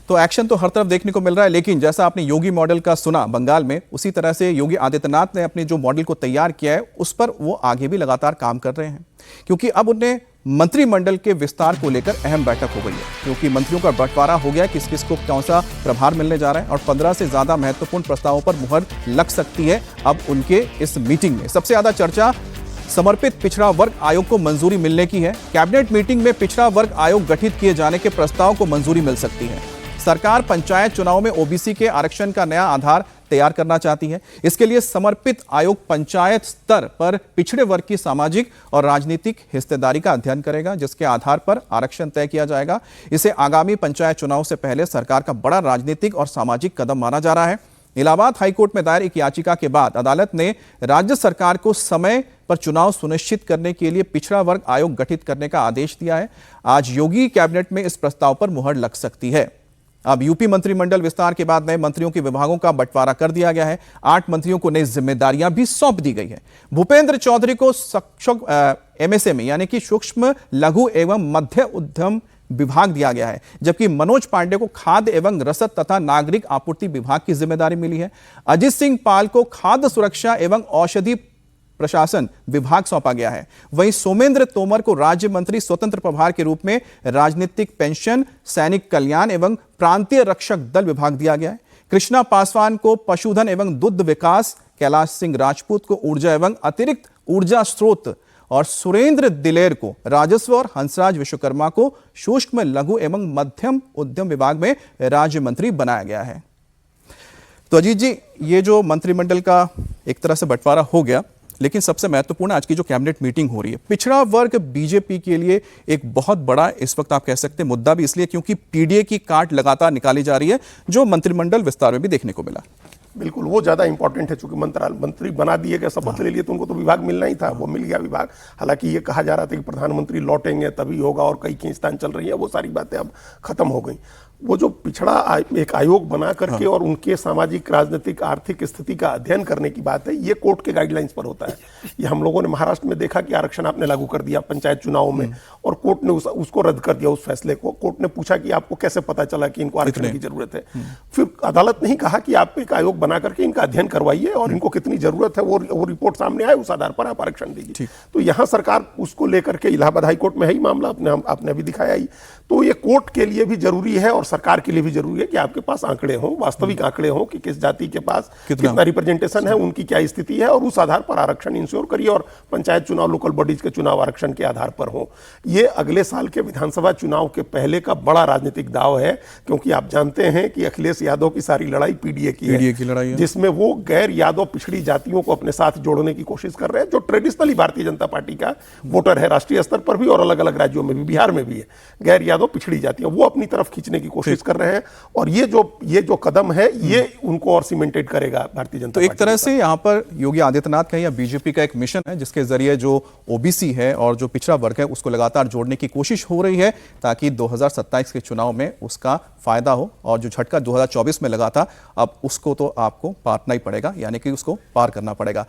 तो एक्शन तो हर तरफ देखने को मिल रहा है, लेकिन जैसा आपने योगी मॉडल का सुना बंगाल में, उसी तरह से योगी आदित्यनाथ ने अपने जो मॉडल को तैयार किया है उस पर वो आगे भी लगातार काम कर रहे हैं, क्योंकि अब उन्हें मंत्रिमंडल के विस्तार को लेकर अहम बैठक हो गई है, क्योंकि मंत्रियों का बंटवारा हो गया, किस किस को कौन सा प्रभार मिलने जा रहा है और 15 से ज्यादा महत्वपूर्ण प्रस्तावों पर मुहर लग सकती है अब उनके इस मीटिंग में। सबसे ज्यादा चर्चा समर्पित पिछड़ा वर्ग आयोग को मंजूरी मिलने की है। कैबिनेट मीटिंग में पिछड़ा वर्ग आयोग गठित किए जाने के प्रस्ताव को मंजूरी मिल सकती है। सरकार पंचायत चुनाव में ओबीसी के आरक्षण का नया आधार तैयार करना चाहती है। इसके लिए समर्पित आयोग पंचायत स्तर पर पिछड़े वर्ग की सामाजिक और राजनीतिक हिस्सेदारी का अध्ययन करेगा, जिसके आधार पर आरक्षण तय किया जाएगा। इसे आगामी पंचायत चुनाव से पहले सरकार का बड़ा राजनीतिक और सामाजिक कदम माना जा रहा है। इलाहाबाद हाईकोर्ट में दायर एक याचिका के बाद अदालत ने राज्य सरकार को समय पर चुनाव सुनिश्चित करने के लिए पिछड़ा वर्ग आयोग गठित करने का आदेश दिया है। आज योगी कैबिनेट में इस प्रस्ताव पर मुहर लग सकती है। अब यूपी मंत्रिमंडल विस्तार के बाद नए मंत्रियों के विभागों का बंटवारा कर दिया गया है। 8 मंत्रियों को नई जिम्मेदारियां भी सौंप दी गई है। भूपेंद्र चौधरी को एमएसएमई यानी कि सूक्ष्म लघु एवं मध्य उद्यम विभाग दिया गया है, जबकि मनोज पांडे को खाद्य एवं रसद तथा नागरिक आपूर्ति विभाग की जिम्मेदारी मिली है। अजित सिंह पाल को खाद्य सुरक्षा एवं औषधि प्रशासन विभाग सौंपा गया है। वहीं सोमेंद्र तोमर को राज्य मंत्री स्वतंत्र प्रभार के रूप में राजनीतिक पेंशन, सैनिक कल्याण एवं प्रांतीय रक्षक दल विभाग दिया गया है। कृष्णा पासवान को पशुधन एवं दुग्ध विकास, कैलाश सिंह राजपूत को ऊर्जा एवं अतिरिक्त ऊर्जा स्रोत और सुरेंद्र दिलेर को राजस्व और हंसराज विश्वकर्मा को सूक्ष्म लघु एवं मध्यम उद्यम विभाग में राज्य मंत्री बनाया गया है। तो अजीत जी, ये जो मंत्रिमंडल का एक तरह से बंटवारा हो गया, लेकिन सबसे महत्वपूर्ण आज की जो कैबिनेट मीटिंग हो रही है, पिछड़ा वर्ग बीजेपी के लिए एक बहुत बड़ा इस वक्त आप कह सकते हैं मुद्दा भी इसलिए क्योंकि पीडीए की काट लगातार निकाली जा रही है, जो मंत्रिमंडल विस्तार में भी देखने को मिला। बिल्कुल, वो ज्यादा इंपॉर्टेंट है, चूंकि मंत्री बना दिए गए, शपथ ले लिए, तो उनको तो विभाग मिलना ही था, वो मिल गया विभाग। हालांकि ये कहा जा रहा था कि प्रधानमंत्री लौटेंगे तभी होगा और कई खींचतान चल रही है, वो सारी बातें अब खत्म हो गई। वो जो पिछड़ा एक आयोग बना करके और उनके सामाजिक, राजनीतिक, आर्थिक स्थिति का अध्ययन करने की बात है, ये कोर्ट के गाइडलाइंस पर होता है। ये हम लोगों ने महाराष्ट्र में देखा कि आरक्षण आपने लागू कर दिया पंचायत चुनाव में और कोर्ट ने उसको रद्द कर दिया, उस फैसले को। कोर्ट ने पूछा कि आपको कैसे पता चला कि इनको आरक्षण की जरूरत है। फिर अदालत ने ही कहा कि आप एक आयोग बना करके इनका अध्ययन करवाइए और इनको कितनी जरूरत है वो रिपोर्ट सामने आए, उस आधार पर आप आरक्षण दीजिए। तो यहाँ सरकार उसको लेकर के, इलाहाबाद हाईकोर्ट में है ही मामला, आपने अभी दिखाया ही। तो ये कोर्ट के लिए भी जरूरी है और सरकार के लिए भी जरूरी है कि आपके पास आंकड़े हों, वास्तविक आंकड़े हों कि किस जाति के पास कितना रिप्रेजेंटेशन है, उनकी क्या स्थिति है, और उस आधार पर आरक्षण इंश्योर करिए। और पंचायत चुनाव, लोकल बॉडीज के चुनाव आरक्षण के आधार पर हो। ये अगले साल के विधानसभा चुनाव के पहले का बड़ा राजनीतिक दाव है, क्योंकि आप जानते हैं कि अखिलेश यादव की सारी लड़ाई पीडीए की है, जिसमें वो गैर यादव पिछड़ी जातियों को अपने साथ जोड़ने की कोशिश कर रहे हैं, जो ट्रेडिशनली भारतीय जनता पार्टी का वोटर है, राष्ट्रीय स्तर पर भी और अलग अलग राज्यों में भी, बिहार में भी है। गैर यादव पिछड़ी जातियां वो अपनी तरफ खींचने की कोशिश कर रहे हैं, और ये जो कदम है ये उनको और सीमेंटेड करेगा भारतीय जनता पार्टी। तो एक तरह से यहाँ पर योगी आदित्यनाथ का या बीजेपी का एक मिशन है, जिसके जरिए जो ओबीसी है और जो पिछड़ा वर्ग है उसको लगातार जोड़ने की कोशिश हो रही है, ताकि 2027 के चुनाव में उसका फायदा हो। और जो झटका 2024 में लगा था, अब उसको तो आपको पारना ही पड़ेगा, यानी कि उसको पार करना पड़ेगा।